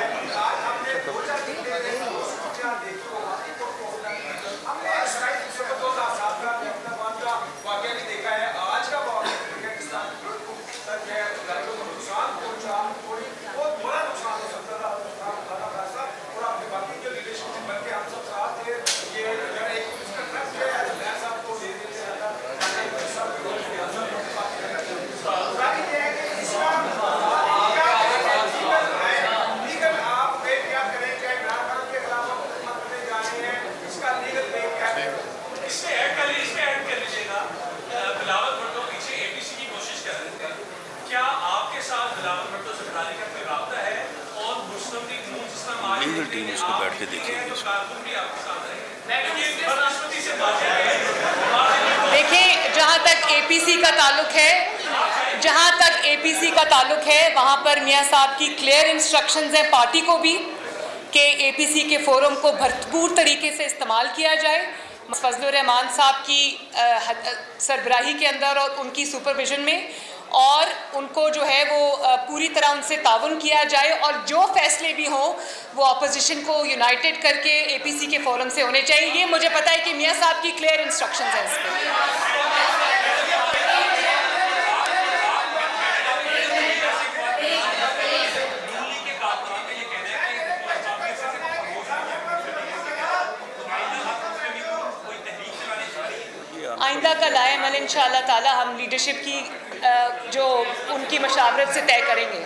Speaker 3: लीगल टीम उसको बैठ के देखेगी।
Speaker 1: देखिए, जहाँ तक एपीसी का ताल्लुक है, वहाँ पर मियाँ साहब की क्लियर इंस्ट्रक्शंस हैं पार्टी को भी कि एपीसी के फोरम को भरपूर तरीके से इस्तेमाल किया जाए। फजलुर रहमान साहब की सरबराही के अंदर और उनकी सुपरविजन में, और उनको जो है वो पूरी तरह उनसे ताउन किया जाए और जो फैसले भी हों वो अपोजिशन को यूनाइटेड करके एपीसी के फोरम से होने चाहिए। ये मुझे पता है कि मियाँ साहब की क्लियर इंस्ट्रक्शंस हैं इस पर। आइंदा का लाएमल इंशाअल्लाह ताला हम लीडरशिप की जो उनकी मशावरत से तय करेंगे।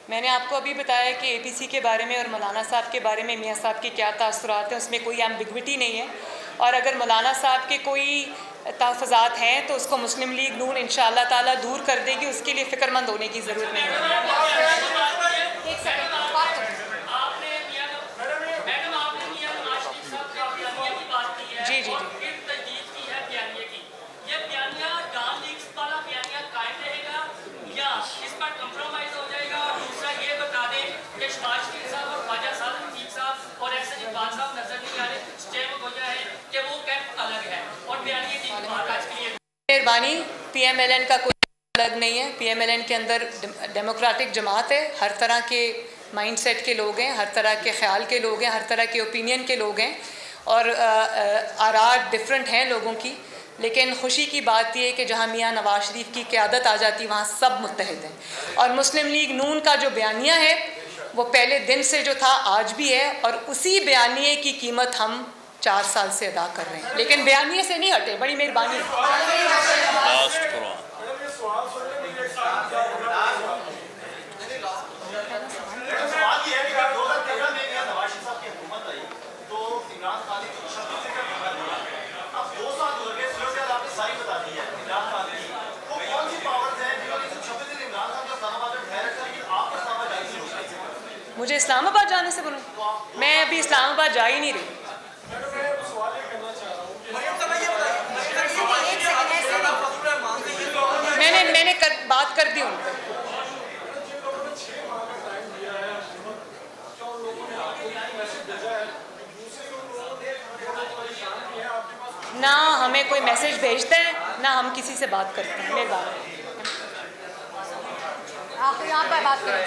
Speaker 1: मैंने आपको अभी बताया कि एपीसी के बारे में और मौलाना साहब के बारे में मियाँ साहब के क्या तासुरात हैं, उसमें कोई एम्बिग्विटी नहीं है। और अगर मौलाना साहब के कोई तहफ़्फ़ुज़ात हैं तो उसको मुस्लिम लीग नून इंशाअल्लाह ताला दूर कर देगी, उसके लिए फ़िक्रमंद होने की ज़रूरत नहीं है। जी जी जी मेहरबानी। पीएमएलएन का कोई अलग नहीं है। पीएमएलएन के अंदर डेमोक्रेटिक जमात है, हर तरह के माइंडसेट के लोग हैं, हर तरह के ख्याल के लोग हैं, हर तरह के ओपिनियन के लोग हैं और आरात डिफरेंट हैं लोगों की। लेकिन खुशी की बात यह है कि जहाँ मियाँ नवाज शरीफ की क़यादत आ जाती वहाँ सब मुत्तहिद हैं। और मुस्लिम लीग नून का जो बयानिया है वो पहले दिन से जो था आज भी है और उसी बयानिए की कीमत हम 4 साल से अदा कर रहे हैं, लेकिन बयानिए से नहीं हटे। बड़ी मेहरबानी। मुझे इस्लामाबाद जाने से बोलो, मैं अभी इस्लामाबाद जा ही नहीं रही। मैंने बात कर दी उन पर। ना हमें कोई मैसेज भेजते हैं, ना हम किसी से बात करते हैं। मेहरबानी।
Speaker 4: आप बात करें।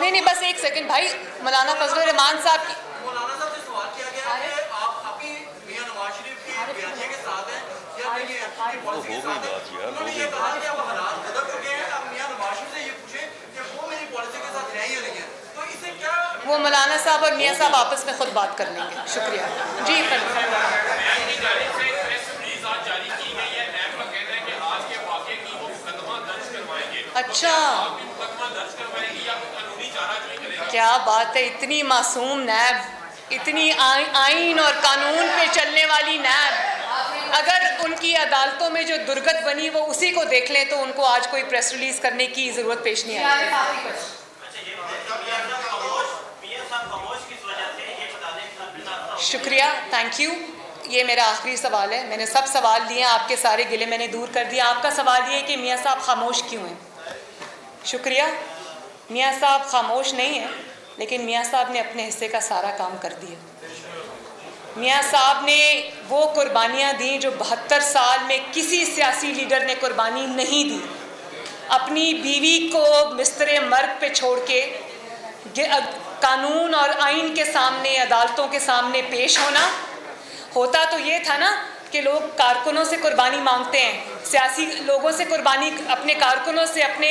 Speaker 1: नहीं, बस एक सेकंड भाई। मौलाना फजलुर रहमान साहब की
Speaker 7: मौलाना साहब से सवाल किया गया है कि आप अभी मियां नवाज शरीफ की बयानिया के साथ हैं या नहीं है? पॉलिसी के साथ हैं। उन्होंने ये कहा कि अब हालात बदल चुके हैं, अब मियां नवाज शरीफ से ये पूछे कि वो मेरी पॉलिसी के साथ हैं या नहीं है। तो इससे क्या
Speaker 1: वो मौलाना साहब और मियां साहब आपस में खुद बात कर लेंगे। शुक्रिया जी। अच्छा, क्या बात है। इतनी मासूम नैब, इतनी आइन और कानून पे चलने वाली नैब, अगर उनकी अदालतों में जो दुर्गत बनी वो उसी को देख लें तो उनको आज कोई प्रेस रिलीज करने की ज़रूरत पेश नहीं आई। शुक्रिया, थैंक यू। ये मेरा आखिरी सवाल है। मैंने सब सवाल लिए, आपके सारे गिले मैंने दूर कर दिया। आपका सवाल ये है कि मियाँ साहब खामोश क्यों हैं। शुक्रिया। मियाँ साहब खामोश नहीं हैं, लेकिन मियाँ साहब ने अपने हिस्से का सारा काम कर दिया। मियाँ साहब ने वो कुर्बानियाँ दी जो 72 साल में किसी सियासी लीडर ने कुर्बानी नहीं दी। अपनी बीवी को बिस्तरे मर्ग पे छोड़ के कानून और आइन के सामने, अदालतों के सामने पेश होता तो ये था ना कि लोग कारकुनों से कुर्बानी मांगते हैं, सियासी लोगों से कुर्बानी, अपने कारकुनों से, अपने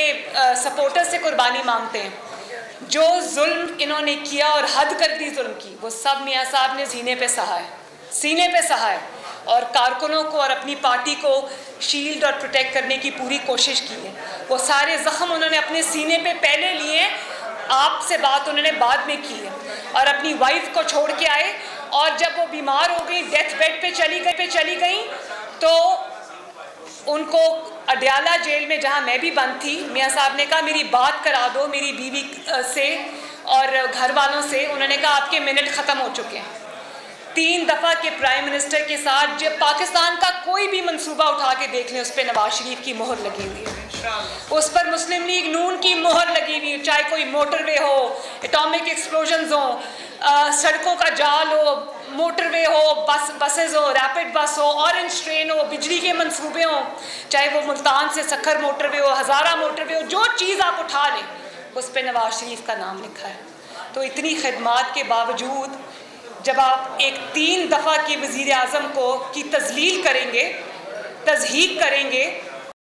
Speaker 1: सपोर्टर्स से कुर्बानी मांगते हैं। जो जुल्म इन्होंने किया और हद कर दी जुल्म की, वो सब मियाँ साहब ने सीने पे सहा है और कारकुनों को और अपनी पार्टी को शील्ड और प्रोटेक्ट करने की पूरी कोशिश की है। वो सारे ज़ख्म उन्होंने अपने सीने पे पहले लिए, आपसे बात उन्होंने बाद में की है। और अपनी वाइफ को छोड़ के आए, और जब वो बीमार हो गई, डेथ बेड पे चली गई तो उनको अडयाला जेल में, जहाँ मैं भी बंद थी, मियाँ साहब ने कहा मेरी बात करा दो मेरी बीवी से और घर वालों से। उन्होंने कहा आपके मिनट ख़त्म हो चुके हैं। 3 दफ़ा के प्राइम मिनिस्टर के साथ जब पाकिस्तान का कोई भी मंसूबा उठा के देख लें, उस पर नवाज शरीफ की मोहर लगी हुई है, उस पर मुस्लिम लीग नून की मोहर लगी हुई है। चाहे कोई मोटरवे हो, एटॉमिक एक्सप्लोजन्स हो, सड़कों का जाल हो, मोटरवे हो, बसेस हो, रैपिड बस हो, ऑरेंज ट्रेन हो, बिजली के मंसूबे हों, चाहे वो मुल्तान से सखर मोटरवे हो, हज़ारा मोटरवे हो, जो चीज़ आप उठा लें उस पर नवाज शरीफ का नाम लिखा है। तो इतनी खिदमात के बावजूद जब आप एक 3 दफ़ा की वज़ीर आज़म की तज़लील करेंगे, तज़हीक करेंगे,